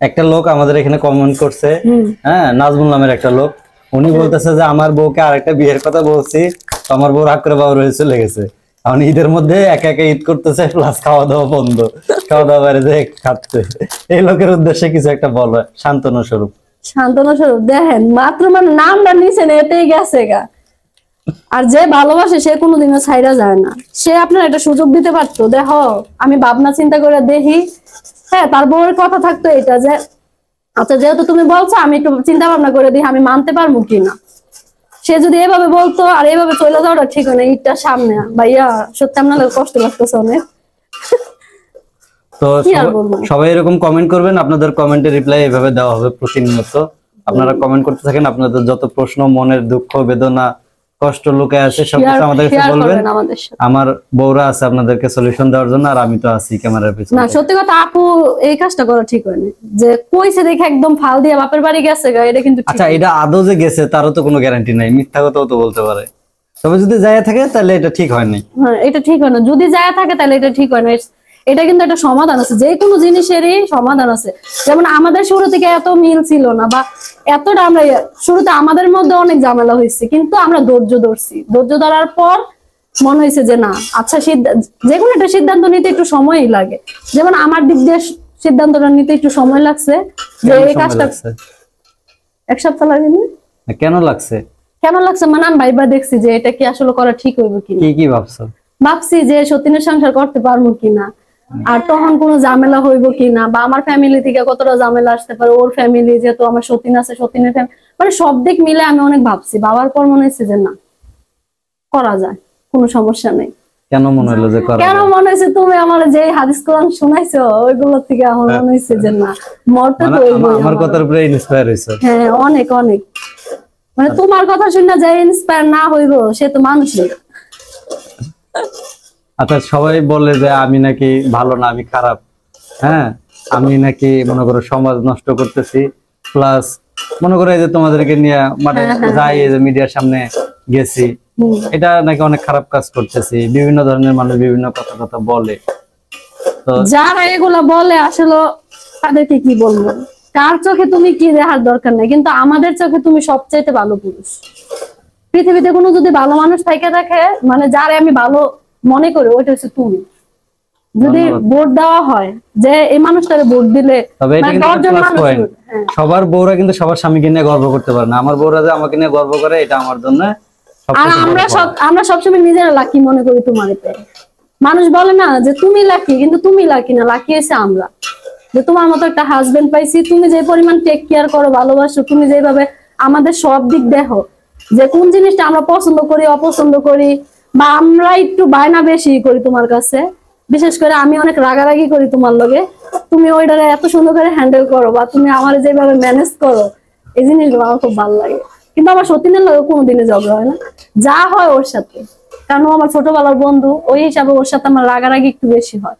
একটা লোক আমাদের এখানে কমেন্ট করছে, হ্যাঁ, নাজমুল নামের একটা লোক, উনি বলতেছে যে আমার বউকে আরেকটা বিয়ের কথা বলছি, আমার বউ রাগ করে বাবা রয়ে চলে গেছে। এখন ঈদের মধ্যে একা একা ঈদ করতেছে, প্লাস খাওয়া দাওয়া বন্ধ, খাওয়া দাওয়া বাইরে যে খাচ্ছে। এই লোকের উদ্দেশ্যে কিছু একটা বলো সান্ত্বনা স্বরূপ। সান্ত্বনা স্বরূপ দেখেন, মাত্র মানে নামটা নিছেন এতেই গেছে গা। আর যে ভালোবাসে সে কোনোদিনও ছাইরা যায় না। সে আপনার একটা সুযোগ দিতে পারতো, দেখো আমি ভাবনা চিন্তা করে দেখি, হ্যাঁ তার বউয়ের কথা থাকতো এটা যে আচ্ছা যেহেতু তুমি বলছো আমি একটু চিন্তা ভাবনা করে দিই আমি মানতে পারবো কিনা। সে যদি এভাবে বলতো আর এভাবে চলে যাওয়াটা ঠিক হয় না। ঈদটা সামনে ভাইয়া, সত্যি আপনার কষ্ট লাগতেছে অনেক। তো সবাই এরকম কমেন্ট করবেন, আপনাদের কমেন্টের রিপ্লাই এভাবে দেওয়া হবে প্রতিনিয়ত। আপনারা কমেন্ট করতে থাকেন, আপনাদের যত প্রশ্ন, মনের দুঃখ, বেদনা, কষ্ট লুকায় আছে সবকিছু আমাদেরকে বলবেন। আমার বউরা আছে আপনাদেরকে সলিউশন দেওয়ার জন্য, আর আমি তো আছি ক্যামেরার পিছনে। না সত্যি কথা আপু, এই কাজটা করা ঠিক হয়নি, যে কইছে দেখে একদম ফাল দিয়ে বাপের বাড়ি গেছে গা, এটা কিন্তু আচ্ছা এটা আদৌ যে গেছে তারও তো কোনো গ্যারান্টি নাই, মিথ্যা কথাও তো বলতে পারে। তবে যদি যায় থাকে তাহলে এটা ঠিক হয় না। হ্যাঁ এটা ঠিক হয় না, যদি যায় থাকে তাহলে এটা ঠিক হয় না। এটা কিন্তু একটা সমাধান আছে, যে কোনো জিনিসেরই সমাধান আছে। যেমন আমাদের শুরু থেকে এত মিল ছিল না, বা এতটা আমরা শুরুতে আমাদের মধ্যে অনেক ঝামেলা হয়েছে, কিন্তু আমরা ধৈর্য ধরছি। ধৈর্য ধরার পর মনে হয়েছে যে না আচ্ছা যে কোনো একটা সিদ্ধান্ত নিতে একটু সময়ই লাগে। যেমন আমার দিক দিয়ে সিদ্ধান্তটা নিতে একটু সময় লাগছে, যে এই কাজটা 1 সপ্তাহ লাগেনি। কেন লাগছে? কেন লাগছে মানে আমি ভাইবা দেখছি যে এটা কি আসলে করা ঠিক হইব কিনা। কি ভাবছো? ভাবছি যে সতীনের সংসার করতে পারবো কিনা, আর তখন কোনো ঝামেলা হইব কিনা, বা আমার ফ্যামিলি থেকে কতটা ঝামেলা আসতে পারে, ওর ফ্যামিলি যেহেতু আমার সতীন আছে, সতীনের ফ্যামিলি, মানে সব দিক মিলে আমি অনেক ভাবছি। বাবার পর মনে হয়েছে যে না করা যায়, কোনো সমস্যা নেই। কেন মনে হলো যে করা? কেন মনে হয়েছে তুমি আমার যে হাদিস কোরআন শোনাইছো ওইগুলো থেকে আমার মনে হয়েছে যে না মরতে তো আমার কথার উপরে ইন্সপায়ার হইছে। হ্যাঁ অনেক অনেক, মানে তোমার কথা শুনে যে ইন্সপায়ার না হইব সে তো মানুষ না। আচ্ছা সবাই বলে যে আমি নাকি ভালো না, আমি খারাপ, হ্যাঁ আমি নাকি মনে করো সমাজ নষ্ট করতেছি, প্লাস মনে করো এই যে তোমাদেরকে নিয়ে মানে যাই এই যে মিডিয়ার সামনে গেছি, এটা নাকি অনেক খারাপ কাজ করতেছি, বিভিন্ন ধরনের মানুষ বিভিন্ন কথা বলে। তো যারা এগুলা বলে আসলে তাদেরকে কি বলবো, কার চোখে তুমি কি দেখার দরকার নাই, কিন্তু আমাদের চোখে তুমি সবচাইতে ভালো পুরুষ। পৃথিবীতে কোনো যদি ভালো মানুষ থাকে মানে যারে আমি ভালো মনে করি ওইটা হচ্ছে তুমি। যদি ভোট দেওয়া হয় যে এই মানুষটারে ভোট দিলে সবার বউরা কিন্তু সবার স্বামীকে নিয়ে গর্ব করতে পারে না। আমার বউরা যে আমাকে নিয়ে গর্ব করে এটা আমার জন্য। আর আমরা সবসময় নিজেরা লাকি মনে করি তোমার এতে। মানুষ বলে না যে তুমি লাকি, কিন্তু তুমি লাকি না, লাকি হয়েছে আমরা, যে তোমার মতো একটা হাজবেন্ড পাইছি। তুমি যে পরিমাণ টেক কেয়ার করো, ভালোবাসো, তুমি যেভাবে আমাদের সব দিক দেখো, যে কোন জিনিসটা আমরা পছন্দ করি অপছন্দ করি, বা আমরা একটু বায়না বেশি করি তোমার কাছে, বিশেষ করে আমি অনেক রাগারাগি করি তোমার লগে, তুমি ওইটারে এত সুন্দর করে হ্যান্ডেল করো, বা তুমি আমার যেভাবে ম্যানেজ করো, এই জিনিসগুলো আমার খুব ভালো লাগে। কিন্তু আমার সতীনের লগে কোনোদিনই ঝগড়া হয় না, যা হয় ওর সাথে, কারণ আমার ছোটবেলার বন্ধু, ওই হিসাবে ওর সাথে আমার রাগারাগি একটু বেশি হয়।